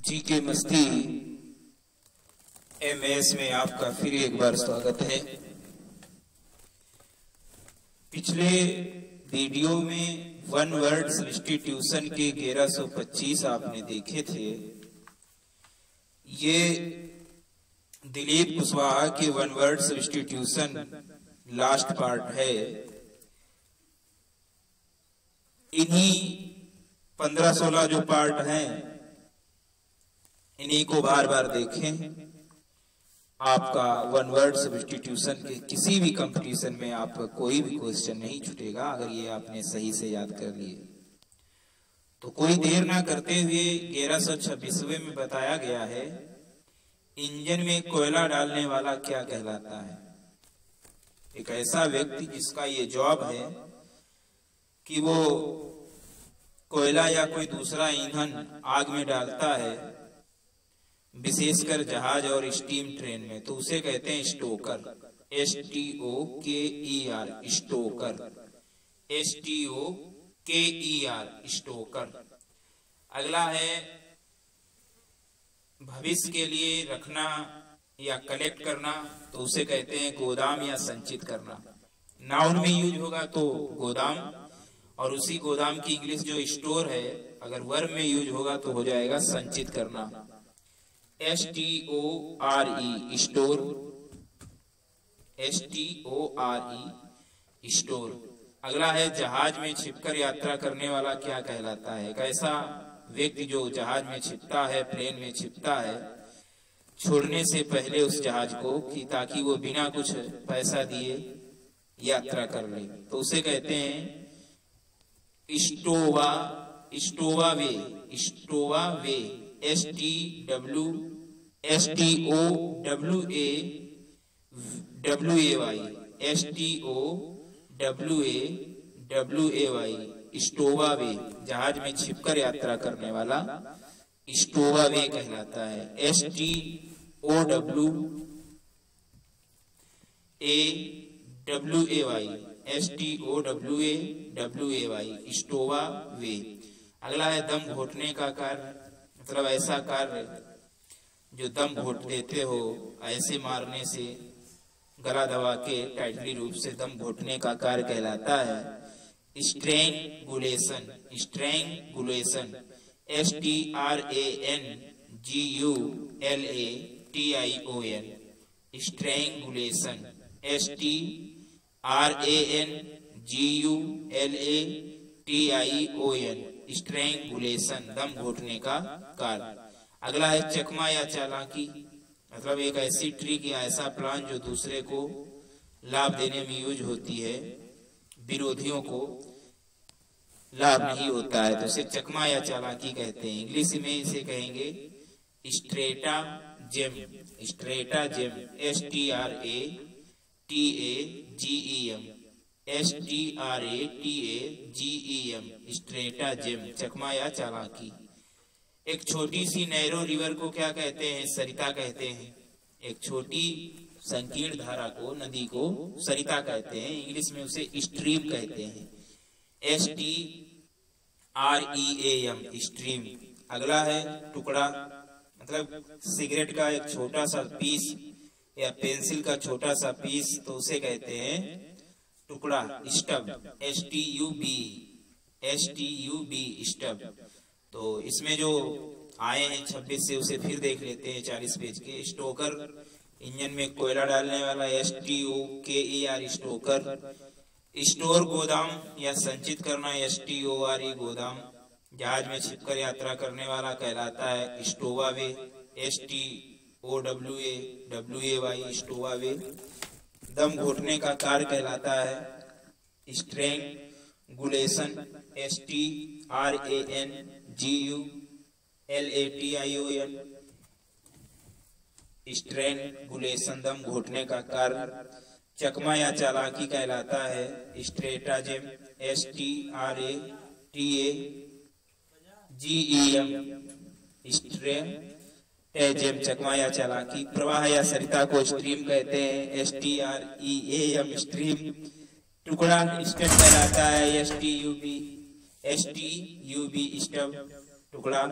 जी के मस्ती एमएस में आपका फिर एक बार स्वागत है। पिछले वीडियो में वन वर्ड सब्स्टिट्यूशन के 1125 आपने देखे थे। ये दिलीप कुशवाहा के one word substitution last part है। इन्हीं 15-16 जो पार्ट हैं इन्हीं को बार बार देखें। आपका वन वर्ड सब्स्टिट्यूशन के किसी भी कंपटीशन में आपका कोई भी क्वेश्चन नहीं छूटेगा अगर ये आपने सही से याद कर लिए। तो कोई देर ना करते हुए 1126वें में बताया गया है, इंजन में कोयला डालने वाला क्या कहलाता है। एक ऐसा व्यक्ति जिसका ये जॉब है कि वो कोयला या कोई दूसरा ईंधन आग में डालता है, विशेषकर जहाज और स्टीम ट्रेन में, तो उसे कहते हैं Stoker. STOKER Stoker, STOKER Stoker. अगला है भविष्य के लिए रखना या कलेक्ट करना, तो उसे कहते हैं गोदाम या संचित करना। नाउन में यूज होगा तो गोदाम, और उसी गोदाम की इंग्लिश जो स्टोर है अगर वर्ब में यूज होगा तो हो जाएगा संचित करना। STORE store, STORE store. अगला है जहाज में छिपकर यात्रा करने वाला क्या कहलाता है। कैसा व्यक्ति जो जहाज में छिपता है, प्लेन में छिपता है छोड़ने से पहले उस जहाज को, कि ताकि वो बिना कुछ पैसा दिए यात्रा कर ले, तो उसे कहते हैं स्टोवावे। स्टोवावे, STOWAWAY, STOWAWAY स्टोवावे। जहाज में छिपकर यात्रा करने वाला स्टोवावे कहलाता है। STOWAWAY स्टोवावे। अगला है दम घोटने का कार्य, मतलब ऐसा कार्य जो दम घोट देते हो, ऐसे मारने से गला दबा के टाइटली रूप से दम घोटने का कार्य कहलाता है strangulation. Strangulation, STRANGULATION strangulation, STRANGULATION strangulation, दम घोटने का कार्य। अगला है चकमा या चालाकी, मतलब एक ऐसी ट्रिक या ऐसा प्लान जो दूसरे को लाभ देने में यूज होती है, विरोधियों को लाभ नहीं होता है, तो इसे चकमा या चालाकी कहते हैं। इंग्लिश में इसे कहेंगे स्ट्रेटाजेम। स्ट्रेटाजेम, STRATAGEM स्ट्रेटाजेम, चकमा या चालाकी। एक छोटी सी नैरो रिवर को क्या कहते हैं, सरिता कहते हैं। एक छोटी संकीर्ण धारा को, नदी को सरिता कहते हैं, इंग्लिश में उसे स्ट्रीम कहते हैं। STREAM stream. अगला है टुकड़ा, मतलब सिगरेट का एक छोटा सा पीस या पेंसिल का छोटा सा पीस, तो उसे कहते हैं टुकड़ा, स्टब। STUB stub. तो इसमें जो आए हैं 26 से उसे फिर देख लेते हैं 40 पेज के। स्टोकर, इंजन में कोयला डालने वाला, STOKER स्टोकर। स्टोर, गोदाम या संचित करना, STORE गोदाम। जहाज में छिपकर यात्रा करने वाला कहलाता है स्टोवावे, STOWAWAY स्टोवावे। दम घोटने का कार्य कहलाता है स्ट्रैंगुलेशन, STRANGULATION स्ट्रैंगुलेशन, दम घोटने का कार्य। चकमा या चालाकी कहलाता है स्ट्रेटाजेम, STRATAGEM स्ट्रेटाजेम, चकमा या चालाकी। प्रवाह या सरिता को स्ट्रीम कहते हैं, STREAM स्ट्रीम। टुकड़ा स्टब कहलाता है, STUB स्टब टुकड़ा।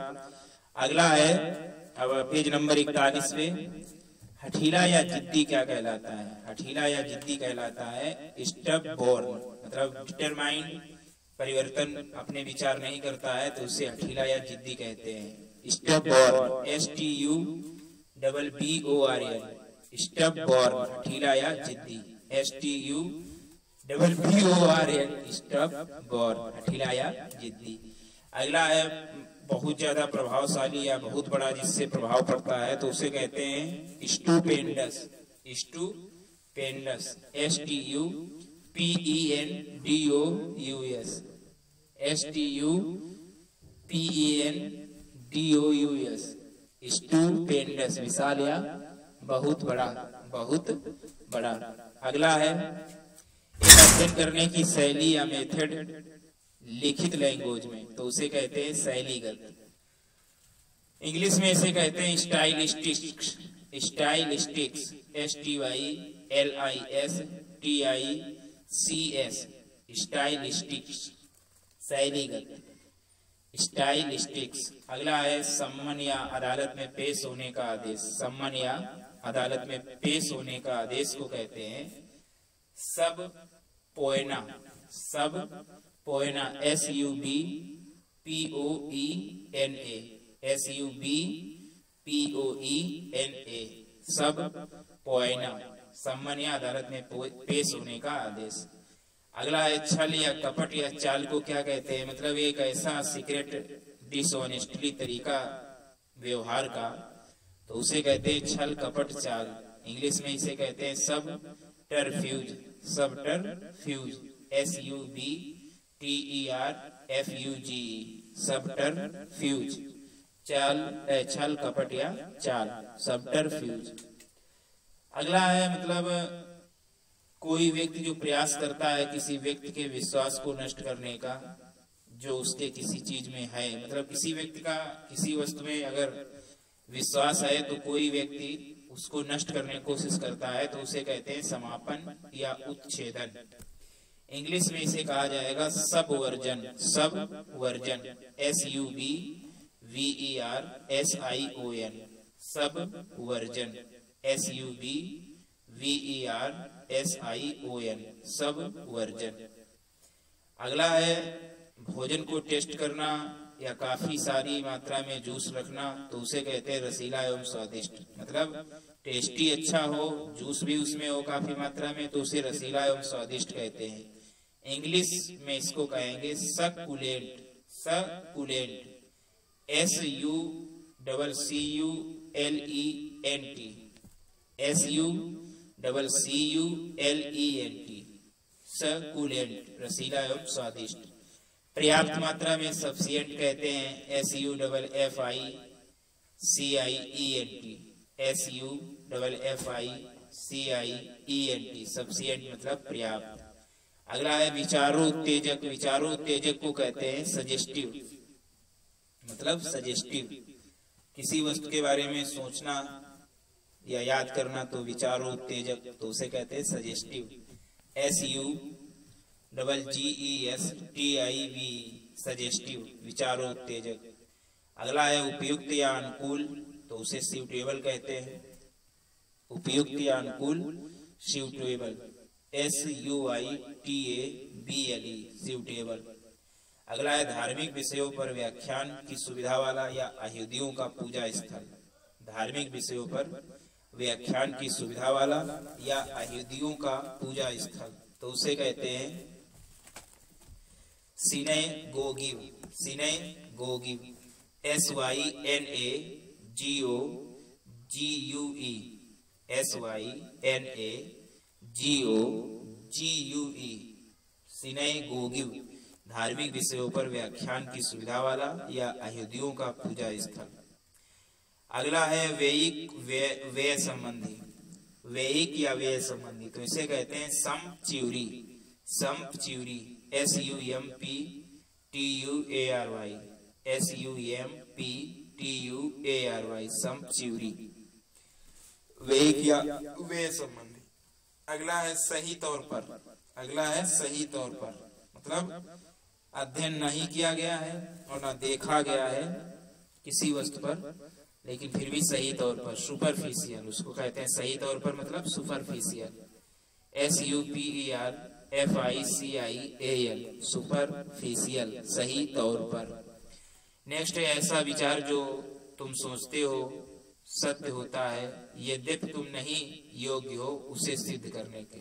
अगला है अब पेज नंबर 41 पे, हठीला या जिद्दी क्या कहलाता है? हठीला या जिद्दी कहलाता है स्टबबोर्न, मतलब डिटरमाइंड, परिवर्तन, अपने विचार नहीं करता है तो उसे हठीला या जिद्दी कहते हैं। स्टबबोर्न, STUBBORN, स्टबबोर्न, हठीला या जिद्दी, STUBBORN, स्टबबोर्न, हठीला या जिद्दी। अगला है बहुत ज्यादा प्रभावशाली या बहुत बड़ा जिससे प्रभाव पड़ता है तो उसे कहते हैं stupendous, stupendous, STUPENDOUS, STUPENDOUS, stupendous, विशाल या बहुत बड़ा, बहुत बड़ा। अगला है एक अध्ययन करने की शैली या मेथड लिखित लैंग्वेज में तो उसे कहते हैं शैलीगत। इंग्लिश में इसे कहते हैं स्टाइलिस्टिक्स, स्टाइलिस्टिक्स, STYLISTICS, स्टाइलिस्टिक्स, शैलीगत, स्टाइलिस्टिक्स। अगला है सम्मन या अदालत में पेश होने का आदेश, सम्मन या अदालत में पेश होने का आदेश को कहते हैं सब पोएना, सब पोएना, SUBPOENA, SUBPOENA, सब पोएना, सम्मन या अदालत में पेश होने का आदेश। अगला है छल या कपट या चाल को क्या कहते हैं? मतलब एक ऐसा सीक्रेट डिसऑनेस्टली तरीका व्यवहार का तो उसे कहते हैं छल कपट चाल। इंग्लिश में इसे कहते हैं सब टर्फ्यूज, सब टर्फ्यूज, SUBTERFUGE, सबटरफ्यूज, चाल, छल कपट या चाल, सबटरफ्यूज। अगला है मतलब कोई व्यक्ति जो प्रयास करता है किसी व्यक्ति के विश्वास को नष्ट करने का जो उसके किसी चीज में है, मतलब किसी व्यक्ति का किसी वस्तु में अगर विश्वास है तो कोई व्यक्ति उसको नष्ट करने की कोशिश करता है तो उसे कहते हैं समापन या उच्छेदन। इंग्लिश में इसे कहा जाएगा subversion, subversion, SUBVERSION, subversion, SUBVERSION, subversion. अगला है भोजन को टेस्ट करना या काफी सारी मात्रा में जूस रखना तो उसे कहते हैं रसीला एवं स्वादिष्ट, मतलब टेस्टी अच्छा हो, जूस भी उसमें हो काफी मात्रा में तो उसे रसीला एवं स्वादिष्ट कहते हैं। इंग्लिश में इसको कहेंगे सक्कुलेंट, सक्कुलेंट, SUCCULENT, SUCCULENT, सक्कुलेंट, रसीला एवं स्वादिष्ट। पर्याप्त मात्रा में सफिशिएंट कहते हैं SUFFICIENT, सफिशिएंट मतलब पर्याप्त। अगला है विचारोत्तेजक, विचारोत्तेजक को कहते हैं सजेस्टिव, मतलब सजेस्टिव, किसी वस्तु के बारे में सोचना या याद करना तो विचारोत्तेजक तो उसे कहते हैं सजेस्टिव, SUGGESTIV, सजेस्टिव, विचारोत्तेजक। अगला है उपयुक्त या अनुकूल तो उसे सूटेबल कहते हैं, उपयुक्त या अनुकूल, सूटेबल, SUITABLE, सूटेबल। अगला है धार्मिक विषयों पर व्याख्यान की सुविधा वाला या अयहूदियों का पूजा स्थल, धार्मिक विषयों पर व्याख्यान की सुविधा वाला या अयहूदियों का पूजा स्थल तो उसे कहते हैं सिनेगोगिव, सिनेगोगिव, SYNAGOGUE, SYNAGOGUE, सिनेगोगिव, धार्मिक विषयों पर व्याख्यान की सुविधा वाला या अयहूदियों का पूजा स्थल। अगला है व्ययिक, व्यय संबंधी, व्ययिक या व्यय संबंधी तो इसे कहते हैं सम्पच्यूरी, सम्पच्यूरी, SUMPTUARY, SUMPTUARY, सम्पच्यूरी, व्ययिक या व्यय संबंधी। अगला है सही तौर पर, अगला है सही तौर पर, मतलब अध्ययन नहीं किया गया है और न देखा गया है किसी वस्तु पर, लेकिन फिर भी सही तौर पर, सुपरफिशियल उसको कहते हैं। सही तौर पर मतलब सुपरफिशियल, SUPERFICIAL, सुपरफिशियल, सही तौर पर। नेक्स्ट है ऐसा विचार जो तुम सोचते हो सत्य होता है यद्यपि तुम नहीं योग्य हो उसे सिद्ध करने के।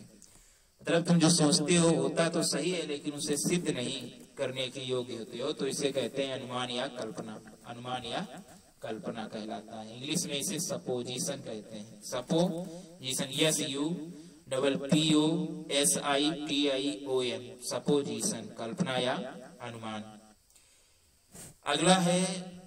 मतलब तुम जो सोचते हो होता तो सही है लेकिन उसे सिद्ध नहीं करने के योग्य होते हो, तो इसे कहते हैं अनुमान या कल्पना। अनुमान या कल्पना कहलाता है। इंग्लिश में इसे सपोजिशन कहते हैं। सपोजिशन, SUPPOSITION, सपोजिशन, कल्पना या अनुमान। अगला है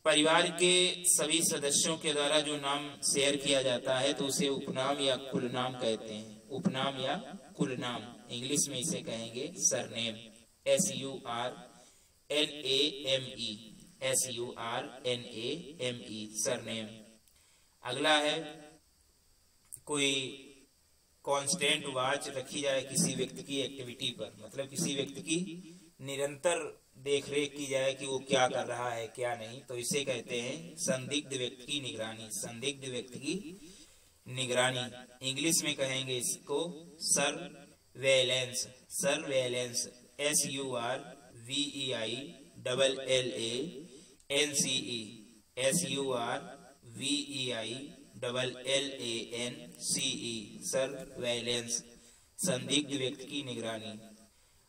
परिवार के सभी सदस्यों के द्वारा जो नाम शेयर किया जाता है तो उसे उपनाम या कुलनाम कहते हैं। उपनाम या कुलनाम, इंग्लिश में इसे कहेंगे सरनेम, SURNAME, सरनेम। अगला है कोई कांस्टेंट वॉच रखी जाए किसी व्यक्ति की एक्टिविटी पर, मतलब किसी व्यक्ति की निरंतर देखरेख की जाए कि वो क्या कर रहा है क्या नहीं, तो इसे कहते हैं संदिग्ध व्यक्ति की निगरानी। संदिग्ध व्यक्ति की निगरानी, इंग्लिश में कहेंगे इसको सर्वेलेंस। सर्वेलेंस, SURVEILLANCE, सर्वेलेंस, संदिग्ध व्यक्ति की निगरानी।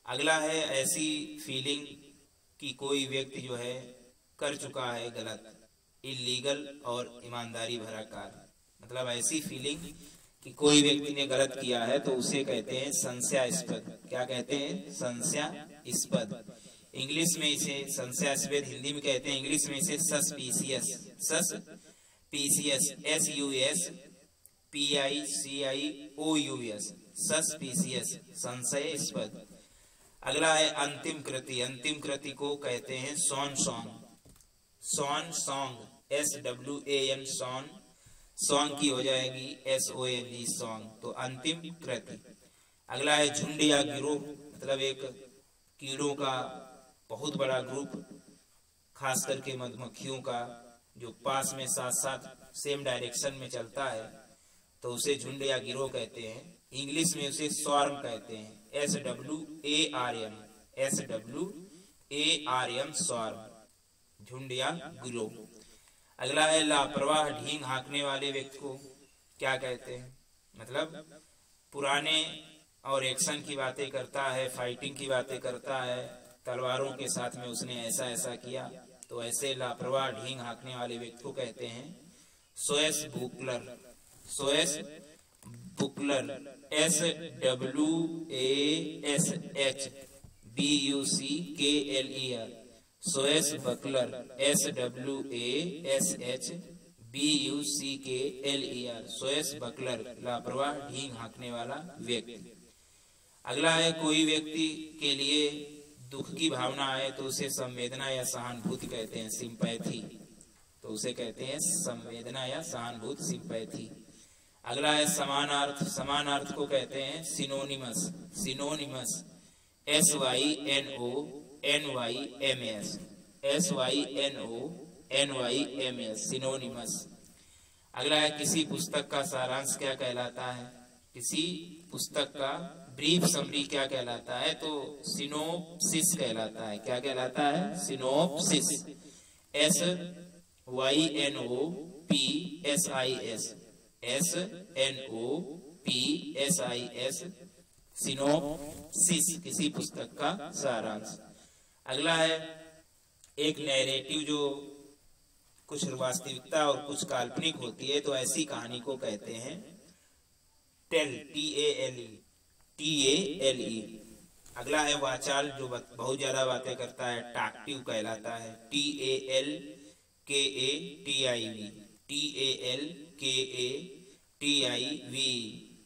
अगला है ऐसी फीलिंग कि कोई व्यक्ति जो है कर चुका है गलत, इलीगल और ईमानदारी भरा कार्य। मतलब ऐसी फीलिंग कि कोई व्यक्ति ने गलत किया है तो उसे कहते हैं संशयास्पद। क्या कहते हैं? संशयास्पद। इंग्लिश में इसे संशयास्पद, हिंदी में कहते हैं इंग्लिश में इसे सस्पिशियस। सस्पिशियस, SUSPICIOUS, सस्पिशियस, संशयास्पद। अगला है अंतिम कृति। अंतिम कृति को कहते हैं swan song. Swan song, SWAN, swan, song की हो जाएगी SONG, सॉन्ग, तो अंतिम कृति। अगला है झुंड या गिरोह, मतलब एक कीड़ों का बहुत बड़ा ग्रुप, खास करके मधुमक्खियों का, जो पास में साथ साथ सेम डायरेक्शन में चलता है, तो उसे झुंड या गिरोह कहते हैं। इंग्लिश में उसे स्वार्म कहते हैं, SWARM, स्वार्म, झुंड या गिरोह। अगला है लापरवाह, ढींग हाँकने वाले व्यक्ति को क्या कहते हैं? मतलब पुराने और एक्शन की बातें करता है, फाइटिंग की बातें करता है, तलवारों के साथ में उसने ऐसा ऐसा किया, तो ऐसे लापरवाह ढींग हाँकने वाले व्यक्ति को कहते हैं स्वैशबुकलर। स्वैशबुकलर, SWASHBUCKLER, स्वैशबुकलर, SWASHBUCKLER, स्वैशबुकलर, लापरवाह ढींग हाँकने वाला व्यक्ति। अगला है कोई व्यक्ति के लिए दुख की भावना आए तो उसे संवेदना या सहानुभूति कहते हैं, सिंपैथी, तो उसे कहते हैं संवेदना या सहानुभूति, सिंपैथी। अगला है समानार्थ। समानार्थ को कहते हैं सिनोनिमस। Synonymous, SYNONYMS, synonymous. अगला है किसी पुस्तक का सारांश क्या कहलाता है? किसी पुस्तक का ब्रीफ समरी क्या कहलाता है? तो सिनोप्सिस कहलाता है। क्या कहलाता है? सिनोप्सिस, SYNOPSIS, सिनोप्सिस, किसी पुस्तक का सारांश। अगला है एक नैरेटिव जो कुछ वास्तविकता और कुछ काल्पनिक होती है, तो ऐसी कहानी को कहते हैं टेल, TALE। अगला है वाचाल जो बहुत ज्यादा बातें करता है, टाक्टिव कहलाता है, TALKATIV,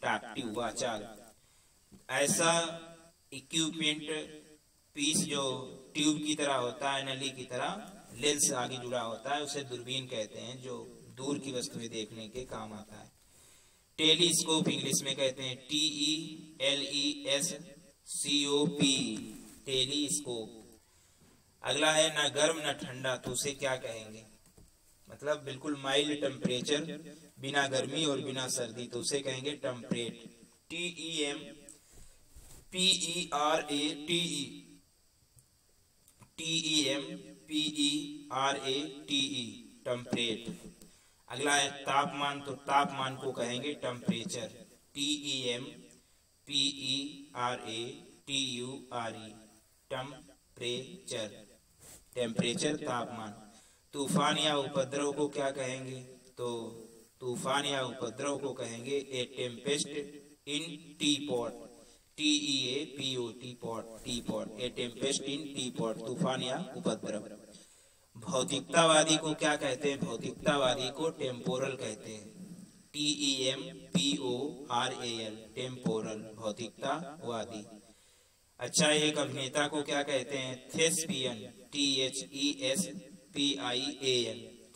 टाक्टिव, वाचाल। ऐसा इक्विपमेंट पीस जो ट्यूब की तरह होता है, नली की तरह लेंस आगे जुड़ा होता है, उसे दूरबीन कहते हैं, जो दूर की वस्तुएं देखने के काम आता है। टेलीस्कोप इंग्लिश में कहते हैं TELESCOP, टेलीस्कोप। अगला है ना गर्म ना ठंडा, तो उसे क्या कहेंगे? मतलब बिल्कुल माइल्ड टेम्परेचर, बिना गर्मी और बिना सर्दी, तो उसे कहेंगे टेम्परेट। TEMPERATE, temperate. अगला है तापमान, तो तापमान को कहेंगे टेम्परेचर। TEMPERATURE, टेम्परेचर, टेम्परेचर तापमान। तूफान या उपद्रव को क्या कहेंगे? तो तूफान या उपद्रव को कहेंगे ए टेम्पेस्ट इन टीपॉट। टीपॉट, ए टेम्पेस्ट इन टीपॉट, तूफान या उपद्रव। भौतिकतावादी को क्या कहते हैं? भौतिकतावादी को टेम्पोरल कहते हैं। TEMPORAL, टेम्पोरल, भौतिकतावादी। अच्छा, एक अभिनेता को क्या कहते हैं? थेस्पियन, THESPIAN,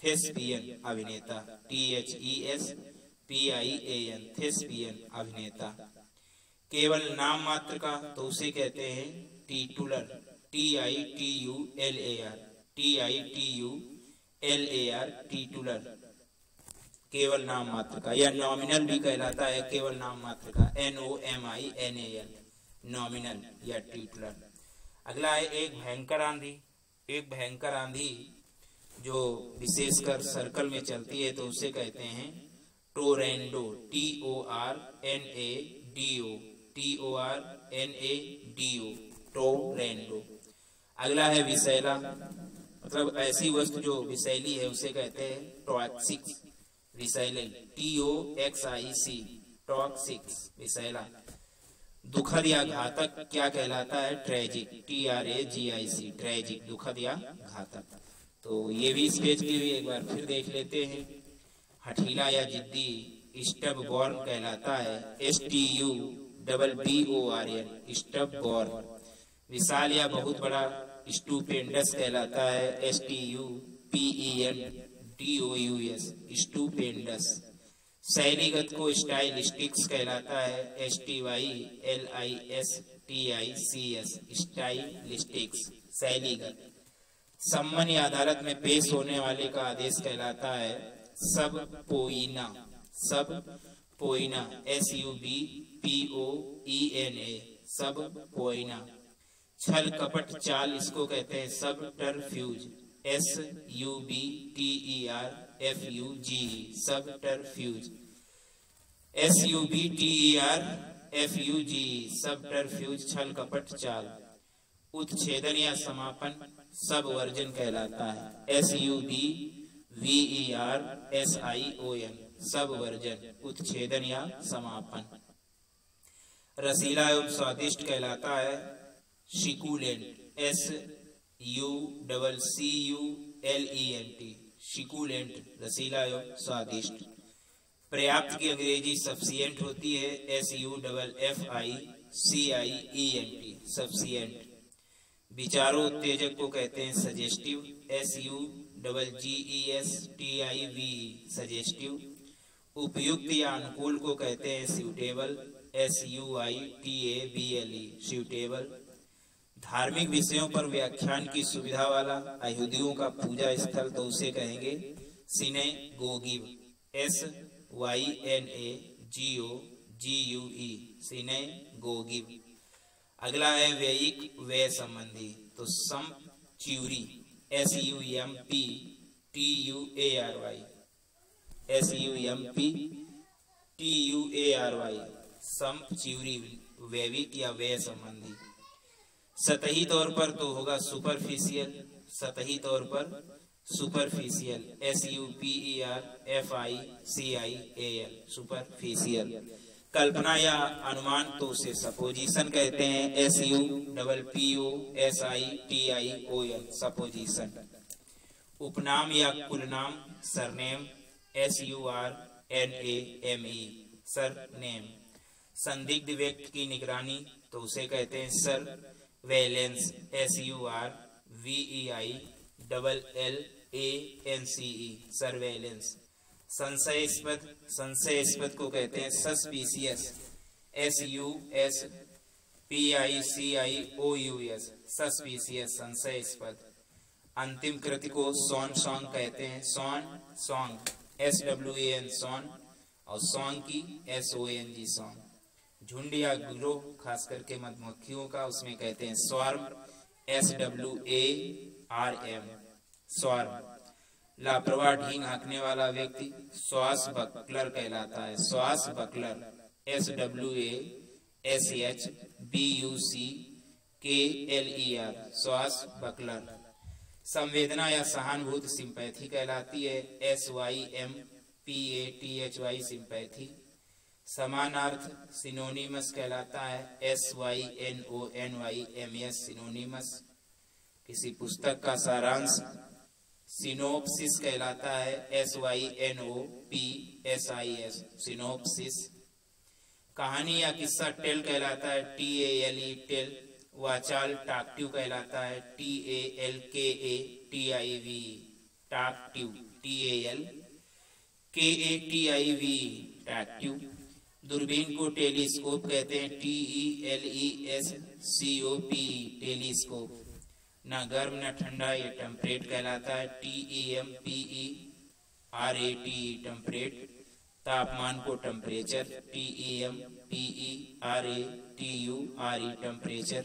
थेस्पियन, अभिनेता। THESPIAN, थेस्पियन, अभिनेता। केवल नाम मात्र का, तो उसे कहते हैं टिटुलर। TITULAR, टिटुलर, केवल नाम मात्र का। या नॉमिनल भी कहलाता है, केवल नाम मात्र का, NOMINAL, नॉमिनल या टिटुलर। अगला है एक भयंकर आंधी। एक भयंकर आंधी जो विशेषकर सर्कल में चलती है, तो उसे कहते हैं टोरनेडो। TORNADO, tornado. अगला है विषैला, मतलब ऐसी वस्तु जो विषैली है उसे कहते हैं टॉक्सिक, विषैले। TOXIC, टॉक्सिक, विषैला। दुखद या घातक क्या कहलाता है? ट्रेजिक। TRAGIC, ट्रेजिक, दुखद या घातक। तो ये भी इस पेज के भी एक बार फिर देख लेते हैं। हठीला या जिद्दी स्टबबॉर्न कहलाता है। STUBBORN, स्टबबॉर्न। विशाल या बहुत बड़ा स्टूपेंडस कहलाता है। STUPENDOUS, stupendous. शैलीगत को स्टाइलिस्टिक्स कहलाता है। STYLISTICS, स्टाइलिस्टिक्स, शैलीगत। सम्मन या अदालत में पेश होने वाले का आदेश कहलाता है सब पोइना, सब पोइना। SUBPOENA, सब पोइना। छल कपट चाल, इसको कहते हैं सब टर्फ्यूज। SUBTERFUGE, सब टर्फ्यूज। SUBTERFUGE, सब टर्फ्यूज, छल कपट चाल। उत्छेदन या समापन सब वर्जन कहलाता है। SUBVERSION, सब वर्जन, उत्छेदन या समापन। रसीला एवं स्वादिष्ट कहलाता है शिकुलेंट। SUCCULENT, शिकुलेंट, रसीला एवं स्वादिष्ट। पर्याप्त की अंग्रेजी सफिशिएंट होती है। SUFFICIENT, sufficient. विचारों उत्तेजक को कहते हैं सजेस्टिव। SUGGESTIVE, suggestive. उपयुक्त या अनुकूल को कहते हैं सूटेबल। SUITABLE, suitable. धार्मिक विषयों पर व्याख्यान की सुविधा वाला यहूदियों का पूजा स्थल, तो उसे कहेंगे सिनेगोगिव। SYNAGOGUE, सिनेगोगिव। अगला है व्ययिक, व्यय संबंधी, तो सम्पच्यूरी। SUMPTUARY, सम्पच्यूरी, वैविक या व्यय संबंधी। सतही तौर पर तो होगा सुपरफिशियल, सतही तौर पर सुपरफिशियल। SUPERFICIAL, superficial. कल्पना या अनुमान, तो उसे सपोजिशन कहते हैं। SUPPOSITION, supposition. उपनाम या कुलनाम सरनेम। SURNAME, surname. संदिग्ध व्यक्ति की निगरानी, तो उसे कहते हैं सर्वेलेंस। SURVEILLANCE, surveillance. संशयास्पद, संशयास्पद को कहते हैं सस्पिशियस। SUSPICIOUS, सस्पिशियस, संशयास्पद। अंतिम कृति को सॉन सॉन्ग कहते हैं। सॉन सॉन्ग SWAN सॉन, और सॉन्ग की SONG सॉन्ग। झुंड या गिरोह खास करके मधुमक्खियों का, उसमें कहते हैं स्वार्म SWARM स्वार्म। लापरवाह ढींग हाँकने वाला व्यक्ति श्वास बकलर कहलाता है। श्वास बकलर SWASHBUCKLER श्वास बकलर। संवेदना या सहानुभूति सिंपैथी कहलाती है। SYMPATHY sympathy. समानार्थ सिनोनिमस कहलाता है। SYNONYMS synonyms. किसी पुस्तक का सारांश सिनोप्सिस कहलाता है। SYNOPSIS synopsis. कहानी या किस्सा टेल कहलाता है। TALE tale. वाचाल टाक्टिव कहलाता है। TALKATIV टाक्टिव TALKATIV टाक्टिव। दूरबीन को टेलीस्कोप कहते हैं। TELESCOPE telescope. न गर्म न ठंडा, ये टेम्परेट कहलाता है। TEMPERATE temperate. तापमान को टेम्परेचर। TEMPERATURE temperature.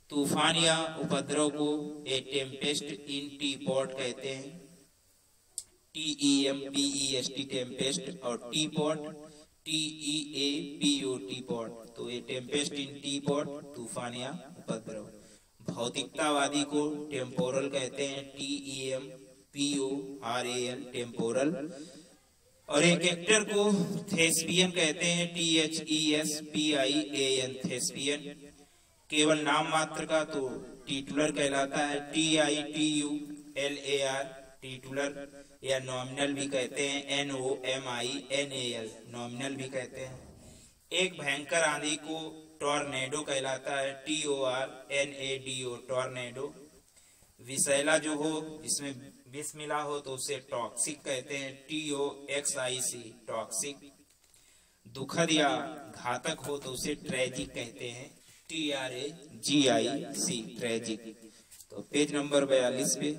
तूफान या उपद्रव को ए टेम्पेस्ट इन टीपॉट कहते हैं। TEMPEST टेम्पेस्ट, और टीपॉट TEAPOT पॉट। तो ए टेम्पेस्ट इन टीपॉट तूफान या उपद्रव। भौतिकतावादी को टेम्पोरल कहते हैं। TEMPORAL temporal. और एक एक्टर को थेस्पियन कहते हैं। THESPIAN thespian. केवल नाम मात्र का तो टिटुलर कहलाता है। TITULAR टिटुलर, या नॉमिनल भी कहते हैं। NOMINAL नॉमिनल भी कहते हैं। एक भयंकर आंधी को टॉर्नेडो कहलाता है। TORNADO tornado. विषैला जो हो, जिसमें विष मिला हो, तो उसे टॉक्सिक कहते हैं। TOXIC toxic. दुखद या घातक हो तो उसे ट्रेजिक कहते हैं। TRAGIC tragic. तो पेज नंबर 42 पे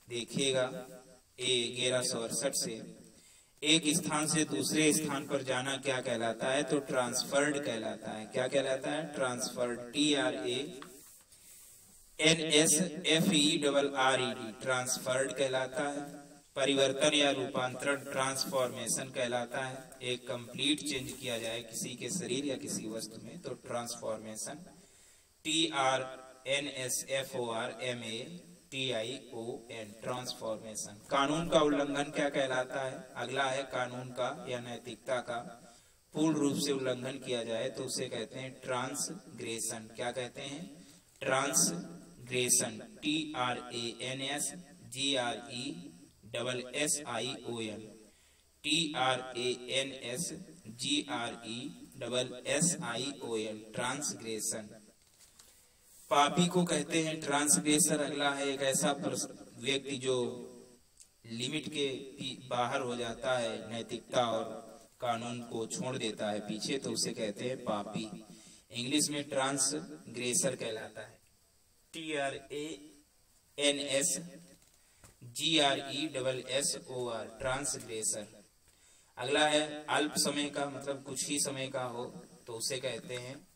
देखिएगा। 1168 से एक स्थान से दूसरे स्थान पर जाना क्या कहलाता है? तो ट्रांसफर्ड कहलाता है। क्या कहलाता है? ट्रांसफर्ड। TRANSFERRED ट्रांसफर्ड कहलाता है। परिवर्तन या रूपांतरण ट्रांसफॉर्मेशन कहलाता है। एक कंप्लीट चेंज किया जाए किसी के शरीर या किसी वस्तु में तो ट्रांसफॉर्मेशन। TRANSFORMATION transformation. कानून का उल्लंघन क्या कहलाता है? अगला है कानून का या नैतिकता का पूर्ण रूप से उल्लंघन किया जाए तो उसे कहते हैं ट्रांसग्रेशन। क्या कहते हैं? ट्रांसग्रेशन। TRANSGRESSION TRANSGRESSION transgression. पापी को कहते हैं ट्रांसग्रेसर। अगला है एक ऐसा व्यक्ति जो लिमिट के बाहर हो जाता है, नैतिकता और कानून को छोड़ देता है पीछे, तो उसे कहते हैं पापी। इंग्लिश में ट्रांसग्रेसर कहलाता है। TRANSGRESSOR ट्रांसग्रेसर। अगला है अल्प समय का, मतलब कुछ ही समय का हो तो उसे कहते हैं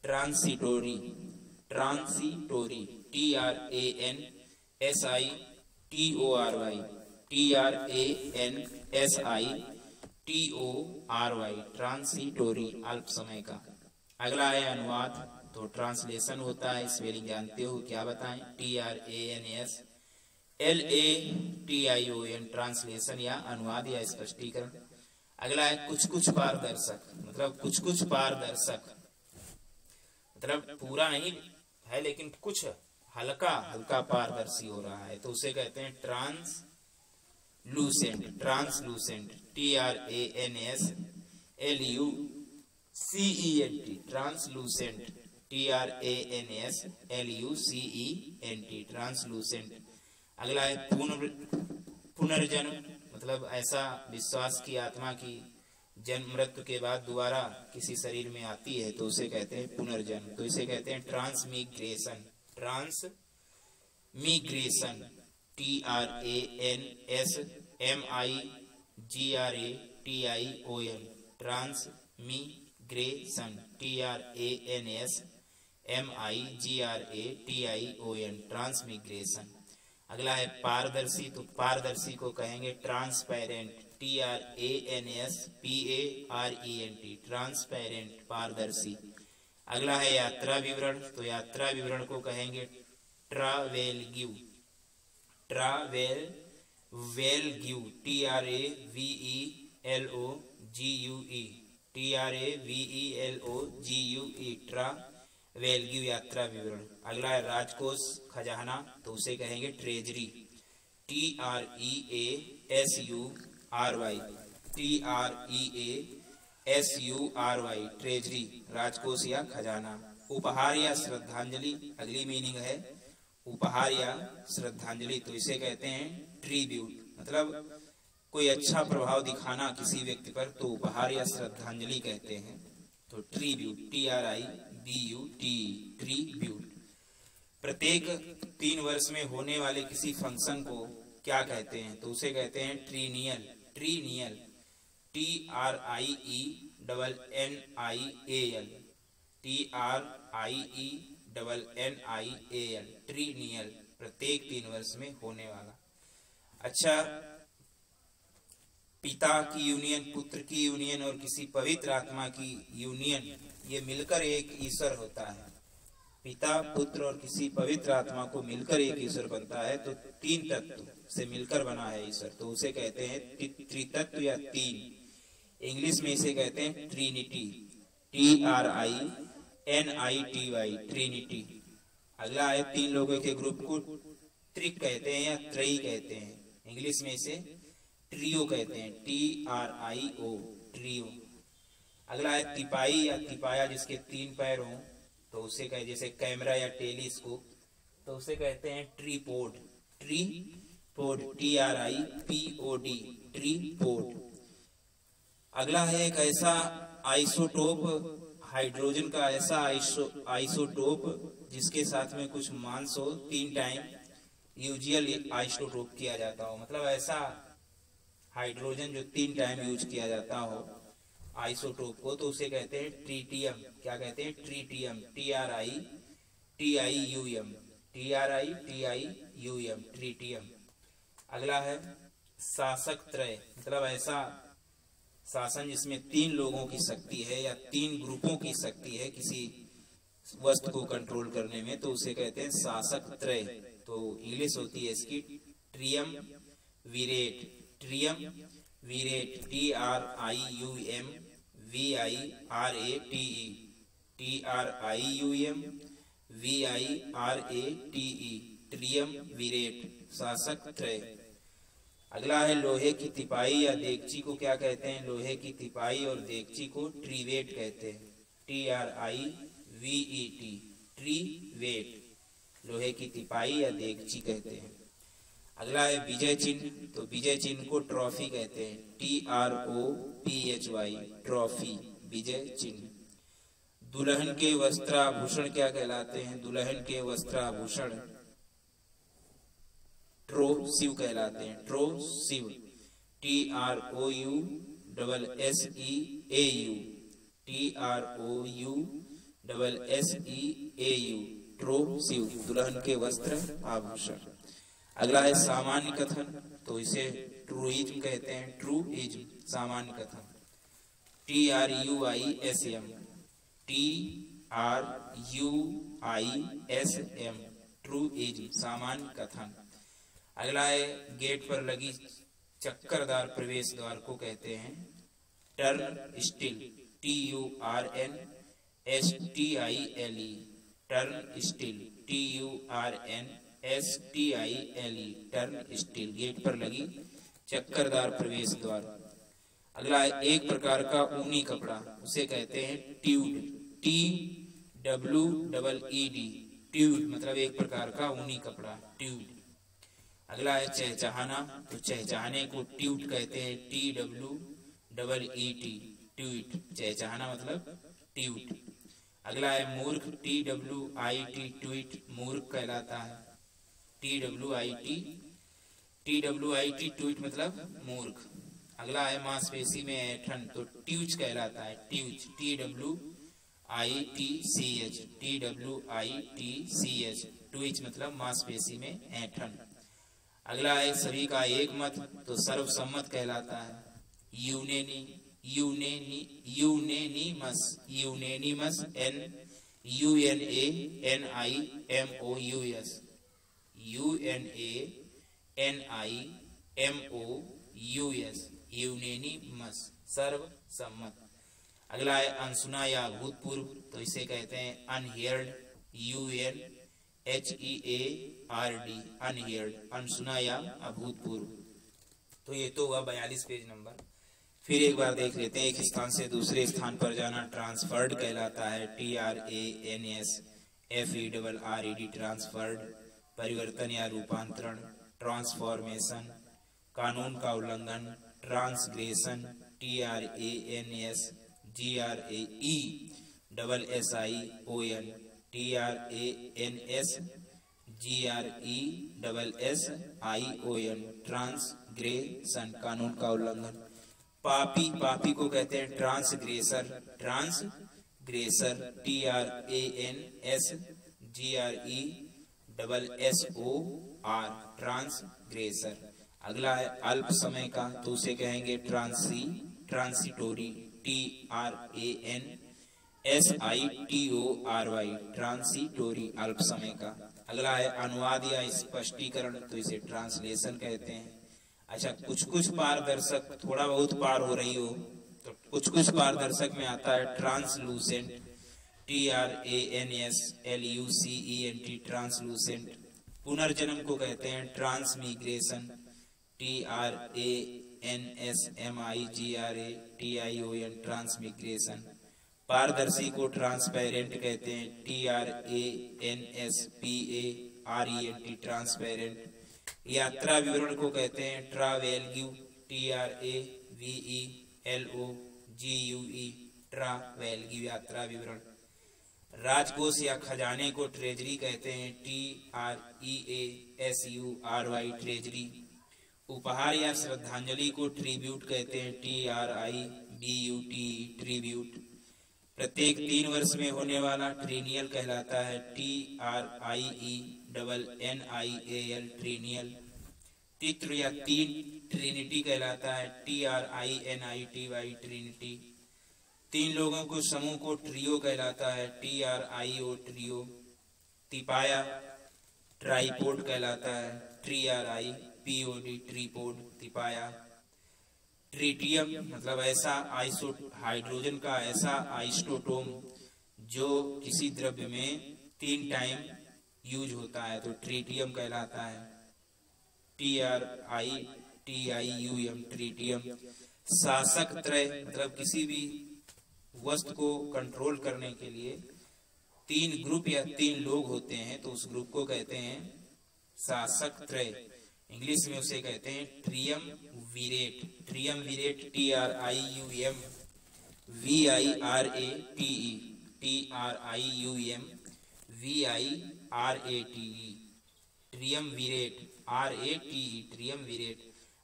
ट्रांसिटोरी। ट्रांसिटोरी। TRANSITORY ट्रांसिटोरी अल्प समय का। अगला है अनुवाद, तो ट्रांसलेशन होता है। स्पेलिंग जानते हो, क्या बताएं? TRANSLATION ट्रांसलेशन या अनुवाद या स्पष्टीकरण। अगला है कुछ कुछ पारदर्शक, मतलब कुछ कुछ पारदर्शक मतलब पूरा नहीं है लेकिन कुछ हल्का हल्का पारदर्शी हो रहा है तो उसे कहते हैं translucent. Translucent. TRANSLUCENT translucent. TRANSLUCENT translucent. अगला है पुनर्जन्म, मतलब ऐसा विश्वास की आत्मा की जन्म मृत्यु के बाद दोबारा किसी शरीर में आती है तो उसे कहते हैं पुनर्जन्म। तो इसे कहते हैं ट्रांसमिग्रेशन। ट्रांसमिग्रेशन। TRANSMIGRATION ट्रांसमिग्रेशन TRANSMIGRATION ट्रांसमिग्रेशन। अगला है पारदर्शी, तो पारदर्शी को कहेंगे ट्रांसपेरेंट TRANSPARENT ट्रांसपेरेंट पारदर्शी। अगला है यात्रा विवरण, तो यात्रा विवरण को कहेंगे ट्रावेलग्यू ट्रावेलग्यू TRAVELOGUE ट्रावेलग्यू यात्रा विवरण। अगला है राजकोष खजाना, तो उसे कहेंगे ट्रेजरी TREASURY ट्रेजरी राजकोष या खजाना। उपहार या श्रद्धांजलि, अगली मीनिंग है उपहार या श्रद्धांजलि, तो इसे कहते हैं ट्रिब्यूट, मतलब कोई अच्छा प्रभाव दिखाना किसी व्यक्ति पर, तो उपहार या श्रद्धांजलि कहते हैं। तो ट्रिब्यूट TRIBUT ट्रिब्यूट। प्रत्येक 3 वर्ष में होने वाले किसी फंक्शन को क्या कहते हैं, तो उसे कहते हैं ट्रीनियल TRIENNIAL ट्रीनियल प्रत्येक 3 वर्ष में होने वाला। अच्छा, पिता की यूनियन, पुत्र की यूनियन और किसी पवित्र आत्मा की यूनियन, ये मिलकर एक ईश्वर होता है। पिता, पुत्र और किसी पवित्र आत्मा को मिलकर एक ईश्वर बनता है, तो 3 तत्व से मिलकर बना है ईश्वर, तो उसे कहते हैं त्रितत्व या 3। इंग्लिश में इसे कहते हैं ट्रिनिटी TRINITY ट्रिनिटी। अगला है 3 लोगों के ग्रुप को त्रिक कहते हैं या त्रयी कहते हैं, इंग्लिश में इसे ट्रियो कहते हैं TRIO ट्रियो। अगला है तिपाई या तिपाया, जिसके 3 पैर हों, तो उसे कहे, जैसे कैमरा या टेलीस्कोप, तो उसे कहते हैं ट्रीपोड TRIPOD ट्रीपोड। अगला है एक ऐसा आइसोटोप, हाइड्रोजन का ऐसा आइसोटोप जिसके साथ में कुछ मास हो, 3 टाइम यूजुअल आइसोटोप किया जाता हो, मतलब ऐसा हाइड्रोजन जो 3 टाइम यूज किया जाता हो आइसोटोप को, तो उसे कहते हैं ट्रीटियम। क्या कहते हैं? Tritium TRITIUM tritium. अगला है शासक त्रय, मतलब ऐसा शासन जिसमें 3 लोगों की शक्ति है या 3 ग्रुपों की शक्ति है किसी वस्तु को कंट्रोल करने में, तो उसे कहते हैं शासक त्रय। तो इंग्लिश होती है इसकी ट्रियम विरेट TRIUM VIRATE ट्रियम विरेट शासक त्रय। अगला है लोहे की तिपाई या देगची को क्या कहते हैं? लोहे की तिपाई और देगची को ट्रीवेट कहते हैं TRIVET ट्रीवेट लोहे की तिपाई या देगची कहते हैं। अगला है विजय चिन्ह, तो विजय चिन्ह को ट्रॉफी कहते हैं TROPHY ट्रॉफी विजय चिन्ह। दुल्हन के वस्त्राभूषण क्या कहलाते हैं? दुल्हन के वस्त्राभूषण ट्रोसिव कहलाते हैं ट्रोसिव TROUSEAU ट्रोसिव दुल्हन के वस्त्र आभूषण। अगला है सामान्य कथन, तो इसे ट्रूइज्म कहते हैं ट्रूइज्म सामान्य कथन TRUISM ट्रूइज्म सामान्य कथन। अगला है गेट पर लगी चक्करदार प्रवेश द्वार को कहते हैं टर्नस्टिल TURNSTILE टर्नस्टिल TURNSTILE टर्नस्टिल गेट पर लगी चक्करदार प्रवेश द्वार। अगला है एक प्रकार का ऊनी कपड़ा, उसे कहते हैं ट्यूड TWEED ट्यूड मतलब एक प्रकार का ऊनी कपड़ा ट्यूड। अगला है चहचहाना, तो चहचहाने को ट्यूट कहते हैं TWEET ट्यूट चहचहाना मतलब ट्यूट। अगला है मूर्ख TWIT ट्वीट मूर्ख कहलाता है TWIT TWIT ट्वीट मतलब मूर्ख। अगला है मांसपेशी में ऐंठन, तो ट्यूच कहलाता है, ट्यूच, TWITCH, ट्वीच मतलब मांसपेशी में ऐंठन। अगला है सभी का एक मत, तो सर्वसम्मत कहलाता है, यूनेनिमस, यूनेनिमस, सर्वसम्मत। अगला है अनसुना या अभूतपूर्व, तो इसे कहते हैं अनहियर्ड, UNHEARD, अनहियर्ड, अनसुना या अभूतपूर्व। तो ये तो हुआ 42 पेज नंबर। फिर एक बार देख लेते हैं, एक स्थान से दूसरे स्थान पर जाना ट्रांसफर्ड कहलाता है, TRANSFERRED, ट्रांसफर्ड। परिवर्तन या रूपांतरण, ट्रांसफॉर्मेशन। कानून का उल्लंघन, ट्रांसग्रेशन, TRANSGRESSION, ट्रांसग्रेशन, कानून का उल्लंघन। पापी, पापी को कहते हैं ट्रांसग्रेसर, ट्रांसग्रेसर, TRANSGRESSOR, ट्रांसग्रेसर। अगला है अल्प समय का, तो उसे कहेंगे ट्रांसिटोरी, TRANSITORY, ट्रांसिटोरी, अल्प समय का। अगला है अनुवाद या स्पष्टीकरण, तो इसे ट्रांसलेशन कहते हैं। अच्छा, कुछ पारदर्शक, थोड़ा बहुत पार हो रही हो तो कुछ पारदर्शक में आता है ट्रांसलूसेंट, TRANSLUCENT, ट्रांसलूसेंट। पुनर्जन्म को कहते हैं ट्रांसमिग्रेशन, TRANSMIGRATION, ट्रांसमिग्रेशन। पारदर्शी को ट्रांसपेरेंट कहते हैं, TRANSPARENT, ट्रांसपेरेंट। यात्रा विवरण को कहते हैं ट्रावेल्ग्यू, TRAVELOGUE, ट्रावेल्ग्यू, यात्रा विवरण। राजकोष या खजाने को ट्रेजरी कहते हैं, TREASURY, ट्रेजरी। उपहार या श्रद्धांजलि को ट्रिब्यूट कहते हैं, TRIBUTE, ट्रिब्यूट। प्रत्येक 3 वर्ष में होने वाला ट्रीनियल कहलाता है, TRIENNIAL, ट्रीनियल। तित्र या तीन ट्रिनिटी कहलाता है, TRINITY, ट्रिनिटी। 3 लोगों को समूह को ट्रियो कहलाता है, TRIO, ट्रियो। तिपाया ट्राइपोड कहलाता है, TRIPOD, ट्रीपोड, तिपाया। ट्रिटियम मतलब ऐसा हाइड्रोजन का ऐसा आइसोटोप जो किसी द्रव्य में 3 टाइम यूज होता है, तो ट्रिटियम कहलाता है, TRITIUM, ट्रिटियम। शासक त्रय मतलब किसी भी वस्तु को कंट्रोल करने के लिए 3 ग्रुप या 3 लोग होते हैं, तो उस ग्रुप को कहते हैं शासक त्रय। इंग्लिश में उसे कहते हैं ट्रियमविरेट, ट्रियमविरेट, TRIUMVIRATE, TRIUMVIRATE, ट्रियमविरेट, RATE, ट्रियमविरेट।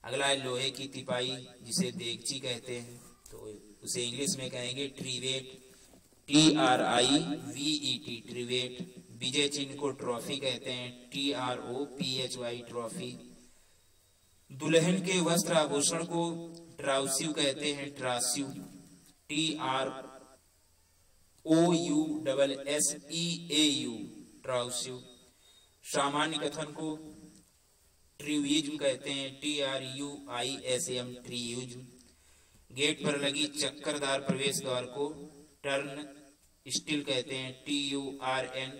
अगला है लोहे की तिपाई जिसे देगची कहते हैं, तो उसे इंग्लिश में कहेंगे ट्रीवेट, TRIVET, ट्रीवेट। विजय चिन्ह को ट्रॉफी कहते हैं, TROPHY, ट्रॉफी। दुल्हन के वस्त्र आभूषण को ट्राउस्यू कहते हैं, ट्रास्यू, TROUSSEAU, ट्राउस्यू। सामान्य कथन को ट्रिविज्म कहते हैं, TRUISM, ट्रियुज्म। गेट पर लगी चक्करदार प्रवेश द्वार को टर्न स्टिल कहते हैं, TURNSTILE,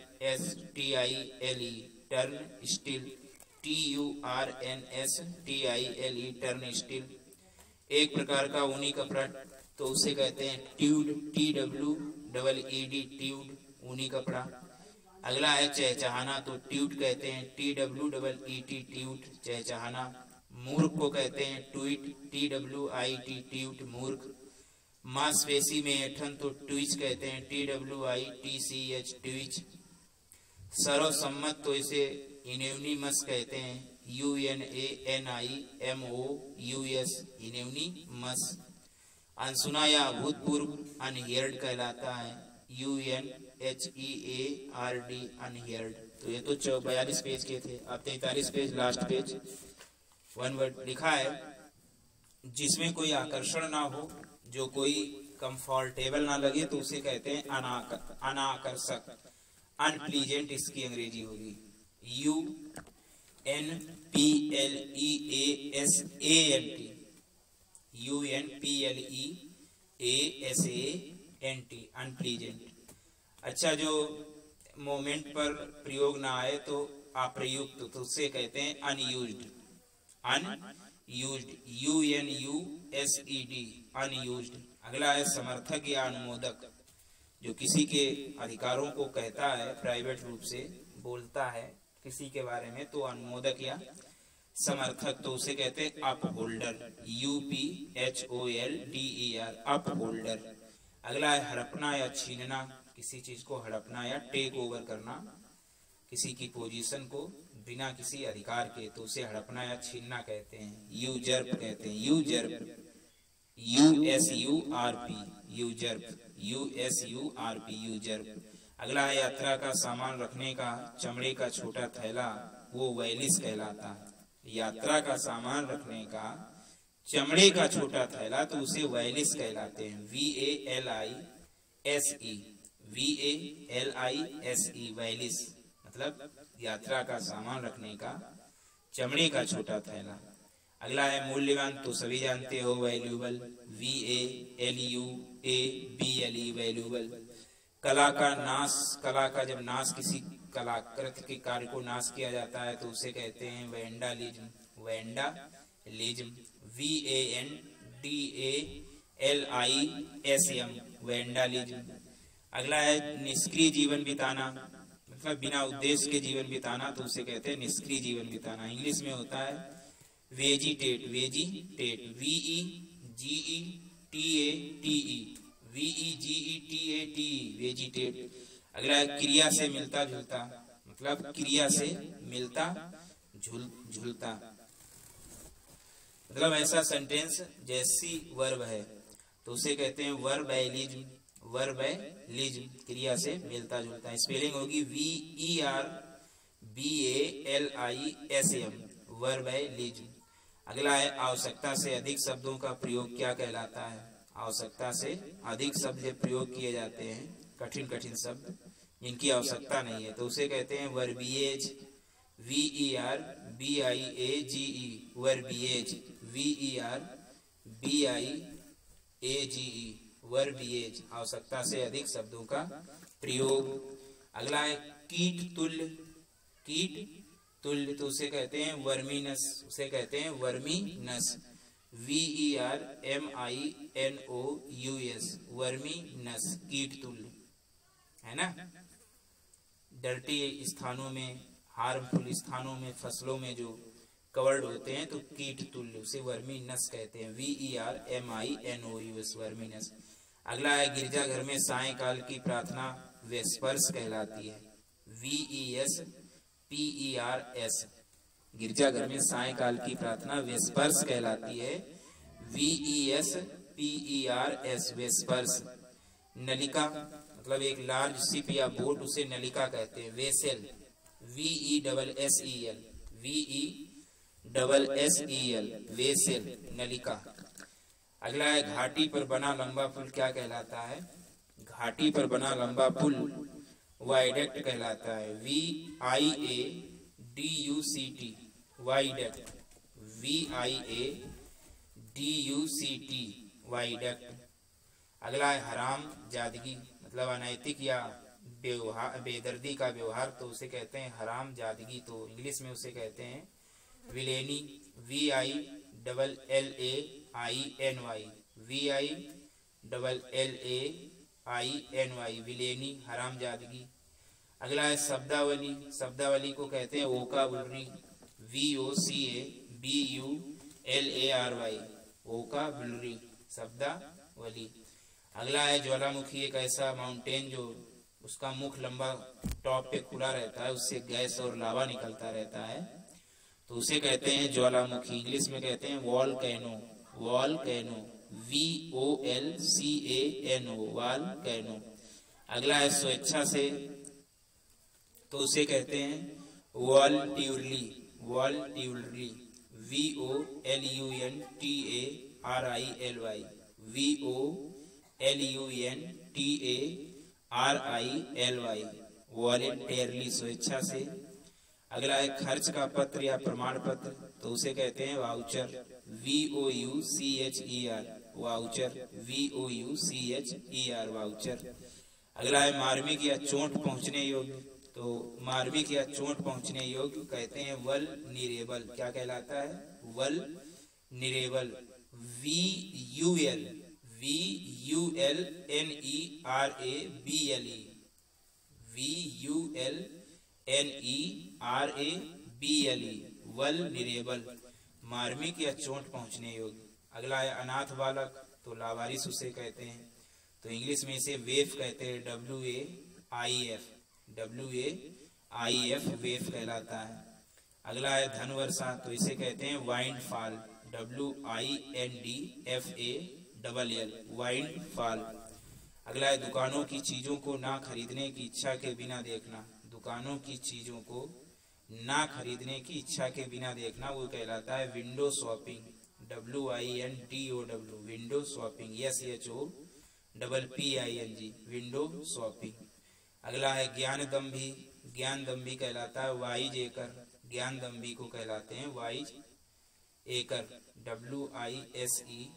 turn still, TURNSTILE, turn still. एक प्रकार का ऊनी कपड़ा, तो उसे कहते हैं ट्यूड, TWEED, ट्यूड, ऊनी कपड़ा। अगला है चहचहाना, तो ट्यूट कहते हैं, TWEET, ट्यूट, चहचहाना। मूर्ख को कहते हैं ट्वीट, TWIT, ट्यूट, मूर्ख। मांसपेशी में ऐंठन, तो ट्वीच कहते हैं, TWITCH, ट्वीच। सर्वसम्मत, तो इसे यूनेनिमस कहते हैं, UNANIMOUS यूनिमस। अनसुना या अभूतपूर्व अनहियर्ड कहलाता है, UNHEARD अनहियर्ड। तो ये तो 42 पेज के थे। अब 43 page, last page. One word लिखा है जिसमें कोई आकर्षण ना हो, जो कोई कंफर्टेबल ना लगे, तो उसे कहते हैं अनाकर्षक, अनप्लीजेंट इसकी अंग्रेजी होगी UNPLEASANT, UNPLEASANT, अनप्लीजेंट। अच्छा, जो मोमेंट पर प्रयोग ना आए तो अप्रयुक्त, तो उससे कहते हैं अनयूज्ड, अनयूज्ड, UNUSED, अनयूज्ड। अगला है समर्थक या अनुमोदक, जो किसी के अधिकारों को कहता है, प्राइवेट रूप से बोलता है किसी के बारे में, तो अनुमोदक या समर्थक, तो उसे कहते हैं अपहोल्डर, UPHOLDER, अपहोल्डर। अगला है हड़पना या छीनना, किसी चीज को हड़पना या टेक ओवर करना, किसी की पोजीशन को बिना किसी अधिकार के, तो उसे हड़पना या छीनना कहते हैं, यूजर्प कहते हैं, यूजर्प, USURP, यूजर्प, USURP, यूजर्प। अगला है यात्रा का सामान रखने का चमड़े का छोटा थैला, वो वैलिस कहलाता है। यात्रा का सामान रखने का चमड़े का छोटा थैला, तो उसे वैलिस कहलाते हैं, VALISE, VALISE, वैलिस, मतलब यात्रा का सामान रखने का चमड़े का छोटा थैला। अगला है मूल्यवान, तो सभी जानते हो, वैल्यूबल, VALUABLE, वैल्यूबल। कला का नाश, कला का जब नाश, किसी कलाकृत के कार्य को नाश किया जाता है, तो उसे कहते हैं वैंडलिज्म, वैंडलिज्म, VANDALISM, वैंडलिज्म। अगला है निष्क्रिय जीवन बिताना, मतलब बिना उद्देश्य के जीवन बिताना, तो उसे कहते हैं निष्क्रिय जीवन बिताना। इंग्लिश में होता है vegetate, vegetate, VEGETATE, VEGETATE, vegetate. अगला है क्रिया से मिलता जुलता, मतलब क्रिया से मिलता झुलता, मतलब ऐसा सेंटेंस जैसी वर्ब है, तो उसे कहते हैं वर्बैलिज्म, वर्बैलिज्म, क्रिया से मिलता जुलता। स्पेलिंग होगी VERBALISM, वर्बैलिज्म। अगला है आवश्यकता से अधिक शब्दों का प्रयोग क्या कहलाता है। आवश्यकता से अधिक शब्द जब प्रयोग किए जाते हैं, कठिन कठिन शब्द जिनकी आवश्यकता नहीं है, तो उसे कहते हैं वर्बिएज, VERBIAGE, वर्बिएज, VERBIAGE, वर्बिएज, आवश्यकता से अधिक शब्दों का प्रयोग। अगला है कीट तुल्य, कीट तुल्य, तो उसे कहते हैं वर्मीनस, उसे कहते हैं वर्मीनस, VERMINOUS, वर्मीनस, कीट तुल्य, है ना। डर्टी स्थानों में, हार्मफुल स्थानों में, फसलों में जो कवर्ड होते हैं, तो कीट तुल्य, उसे वर्मीनस कहते हैं, VERMINOUS, वर्मीनस। अगला है गिरजाघर में सायंकाल की प्रार्थना वेस्पर्स कहलाती है, VESPERS, गिरजाघर में सायंकाल की प्रार्थना वेस्पर्स कहलाती है, VESPERS, वेस्पर्स। नलिका, मतलब एक लार्ज शिप या बोट, उसे नलिका कहते हैं, वेसेल, VESSEL, VESSEL, वेसेल, नलिका। अगला है घाटी पर बना लंबा पुल क्या कहलाता है। घाटी पर बना लंबा पुल वाइडक्ट कहलाता है, VIADUCT, वाइडक्ट, VIADUCT, वाइडक्ट। अगला है हराम जादगी, मतलब अनैतिक या बेदर्दी का व्यवहार, तो उसे कहते हैं हराम जादगी, तो इंग्लिश में उसे कहते हैं विलेनी, VILLAINY, विलेनी, हराम जादगी। अगला है शब्दावली, शब्दावली को कहते हैं वोकाबुलरी, VOCABULARY, वोकाबुलरी, शब्दावली। अगला है ज्वालामुखी, एक ऐसा माउंटेन जो उसका मुख लंबा टॉप पे खुला रहता है, उससे गैस और लावा निकलता रहता है, तो उसे कहते हैं ज्वालामुखी। इंग्लिश में कहते हैं वॉल्केनो, वॉल्केनो, VOLCANO, वॉल्केनो। अगला है स्वेच्छा से, तो उसे कहते हैं वॉलट्यूरली, वॉलट्यूरली, VOLUNTARILY, VOLUNTARILY, वॉलंटियरली, स्वेच्छा से। अगला है खर्च का पत्र या प्रमाण पत्र, तो उसे कहते हैं voucher, VOUCHER, voucher, VOUCHER, voucher. अगला है मार्मिक या चोट पहुंचने योग्य, तो मार्मिक या चोट पहुंचने योग्य कहते हैं वल्नरेबल। क्या कहलाता है? वल्नरेबल, VULNERABLE, वल्नरेबल, मार्मिक या चोट पहुंचने योग्य। अगला है अनाथ बालक, तो लावारिस उसे कहते हैं, तो इंग्लिश में इसे वेफ कहते हैं, WAIF, वेफ कहलाता है। अगला है धन वर्षा, तो इसे कहते हैं वाइंडफॉल, WINDFALL, वाइंडफॉल। अगला है दुकानों की चीजों को ना खरीदने की इच्छा के बिना देखना, दुकानों की चीजों को ना खरीदने की इच्छा के बिना देखना, वो कहलाता है window shopping, WINDOW, window shopping, SHOPPING, window shopping. अगला है ज्ञान दम्भी, ज्ञान दम्भी कहलाता है वाइज एकर, ज्ञान दम्भी को कहलाते हैं वाइज एकर, WISEACRE,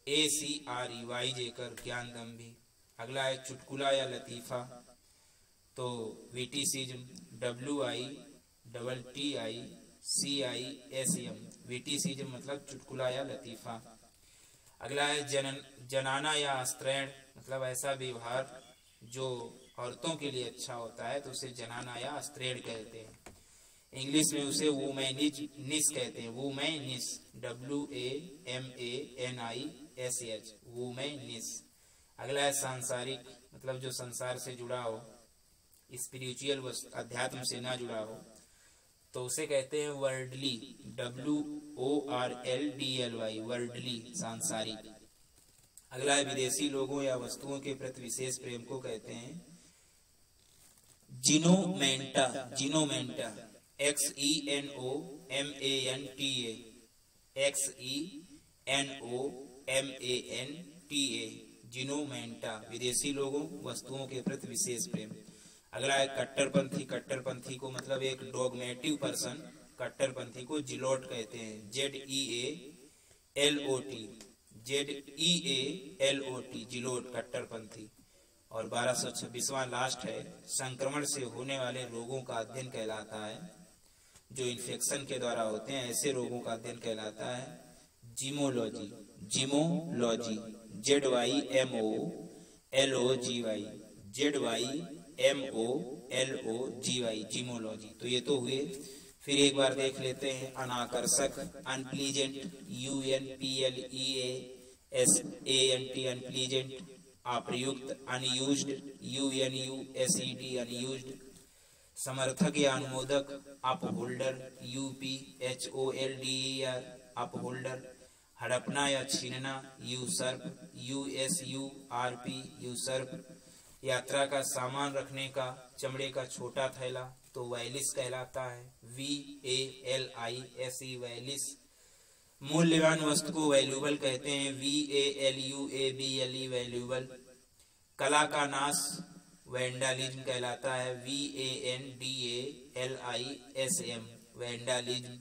WISEACRE, वाइज एकर, ज्ञान दम्भी। अगला है चुटकुला या लतीफा, तो विटिसिज्म, WITTICISM, विटिसिज्म मतलब चुटकुला या लतीफा। अगला है जनाना या आश्रयण, मतलब ऐसा व्यवहार जो औरतों के लिए अच्छा होता है, तो उसे जनाना या आश्रयण कहते हैं। इंग्लिश में उसे वुमेनिस कहते हैं, वुमेनिस, WAMANISH, वुमेनिस। अगला है सांसारिक, मतलब जो संसार से जुड़ा हो, स्पिरिचुअल, अध्यात्म से ना जुड़ा हो, तो उसे कहते हैं वर्ल्डली, WORLDLY, वर्ल्डली, सांसारिक। अगला है विदेशी लोगों या वस्तुओं के प्रति विशेष प्रेम को कहते हैं जिनोमेंटा, जिनोमेंटा, XENOMANTA, जिनोमेंटा, विदेशी लोगों वस्तुओं के प्रति विशेष प्रेम। अगला है कट्टरपंथी, कट्टरपंथी को मतलब एक डॉगमेटिव पर्सन, कट्टरपंथी को जिलोट कहते हैं, ZEALOT, जिलोट, कट्टरपंथी। और 1226वां लास्ट है संक्रमण से होने वाले रोगों का अध्ययन कहलाता है, जो इन्फेक्शन के द्वारा होते हैं ऐसे रोगों का अध्ययन कहलाता है जीमोलॉजी, जीमोलॉजी, ZYMOLOGY, जीमोलॉजी। तो ये तो हुए। फिर एक बार देख लेते हैं अनाकर्षक, अनप्लीजेंट, UNPLEASANT, अनप्लीजेंट, अप्रयुक्त, अनयूज्ड, UNUSED, अनयूज्ड, समर्थक या अनुमोदक, अपहोल्डर, UPHOLDER, अपहोल्डर, हड़पना या छीनना, यूसर्प, USURP, यूसर्प, यात्रा का सामान रखने का, चमड़े का छोटा थैला, तो वैलिस कहलाता है, VALISE, वैलिस। मूल्यवान वस्तु को वैल्यूबल कहते हैं, VALUABLE, वैल्यूबल। कला का नाश वैंडालिज्म कहलाता है, VANDALISM, वैंडालिज्म।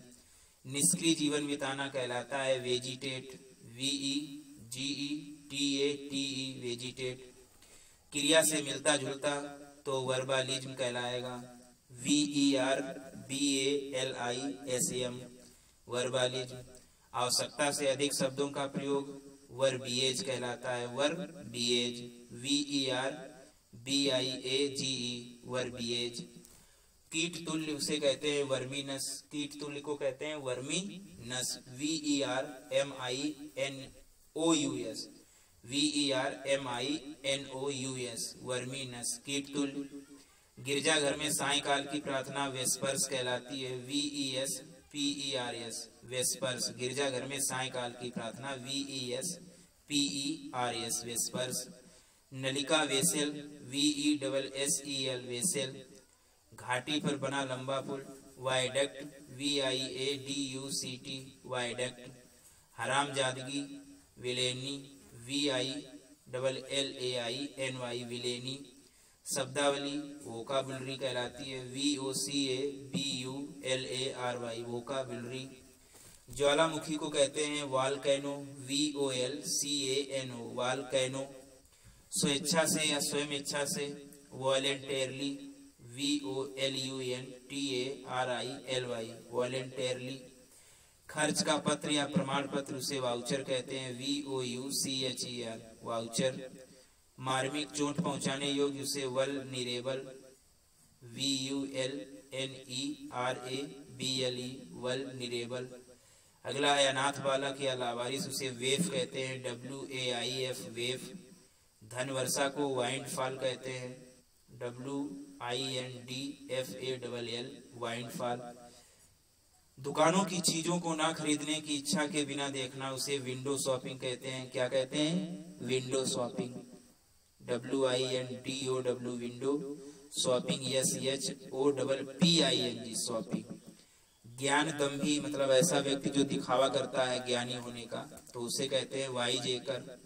निष्क्रिय जीवन बिताना कहलाता है वेजिटेट, VEGETATE, वेजिटेट। क्रिया से मिलता जुलता तो वर्बालिज्म कहलाएगा, VERBALISM, वर्बालिज्म। आवश्यकता से अधिक शब्दों का प्रयोग वर्बिएज कहलाता है, वर्बिएज, VERBIAGE, वर्बिएज। कीट तुल्य उसे कहते हैं वर्मीनस, कीट तुल्य को कहते हैं वर्मीनस, VERMINOUS, VERMINOUS, वर्मीनस, कीट तुल्य। गिरजाघर में सायंकाल की प्रार्थना वेस्पर्स कहलाती है, VESPERS, वेस्पर्स। गिरजाघर में सायंकाल की प्रार्थना VESPERS, वेस्पर्स। नलिका वेसेल, VESSEL, वेसेल। घाटी पर बना लंबा पुल वायडक्ट, VIADUCT, वायडक्ट। हरामजादगी विलेनी, VILLAINY, विलेनी। शब्दावली वोकाबुलरी कहलाती है, VOCABULARY, वोकाबुलरी। ज्वालामुखी को कहते हैं वॉल्केनो, VOLCANO, वॉल्केनो। स्वेच्छा से या स्वयं इच्छा से वॉलेंटेरली, VOLUNTARILY, वॉलेंटेरली। खर्च का पत्र या प्रमाण पत्र उसे वाउचर कहते हैं, VOUCHER, वाउचर। मार्मिक चोट पहुंचाने योग्य उसे वल्नरेबल, VULNERABLE, वल्नरेबल। अगला है अनाथ बालक या लावारिस, उसे वेफ कहते हैं, WAIF, वेफ। धन वर्षा को वाइंडफॉल कहते हैं, WINDFALL, वाइंडफॉल। दुकानों की चीजों को ना खरीदने की इच्छा के बिना देखना उसे विंडो शॉपिंग कहते हैं। क्या कहते हैं? Window shopping, WINDOW, window. Shopping SHOPPING, shopping. ज्ञान दम्भी मतलब ऐसा व्यक्ति जो दिखावा करता है ज्ञानी होने का, तो उसे कहते हैं वाइजेकर,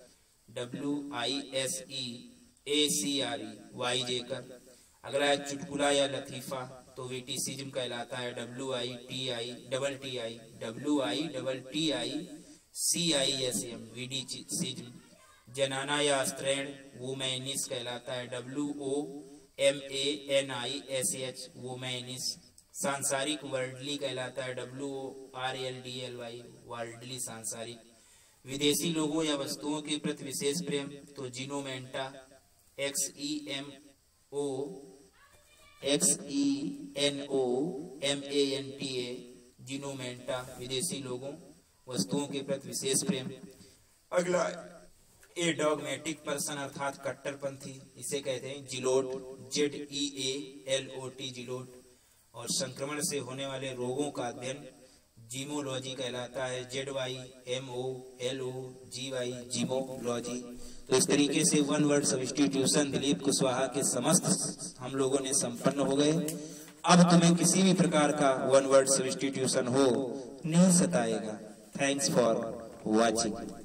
WISEACRE, वाइजेकर। अगला है चुटकुला या लतीफा, तो विटिसिज्म कहलाता है, WITTICISM, विटिसिज्म। जनाना या स्त्रीण वुमेनिस कहलाता है, WOMANISH, वुमेनिस। सांसारिक वर्ल्डली कहलाता है, WORLDLY, वर्ल्डली, सांसारिक। विदेशी लोगों या वस्तुओं के प्रति विशेष प्रेम, तो जिनोमेंटा, XENOMANTA, जिनोमेंटा, विदेशी लोगों वस्तुओं के प्रति विशेष प्रेम। अगला ए डॉगमेटिक पर्सन अर्थात कट्टरपंथी, इसे कहते हैं जिलोट, ZEALOT, जिलोट। और संक्रमण से होने वाले रोगों का अध्ययन जीमोलॉजी कहलाता है, ZYMOLOGY, जीमोलॉजी। तो इस तरीके से one word substitution Dilip Kushwaha के समस्त हम लोगों ने संपन्न हो गए। अब तुम्हें किसी भी प्रकार का वन वर्ड सब्स्टिट्यूशन हो नहीं सताएगा। Thanks for watching.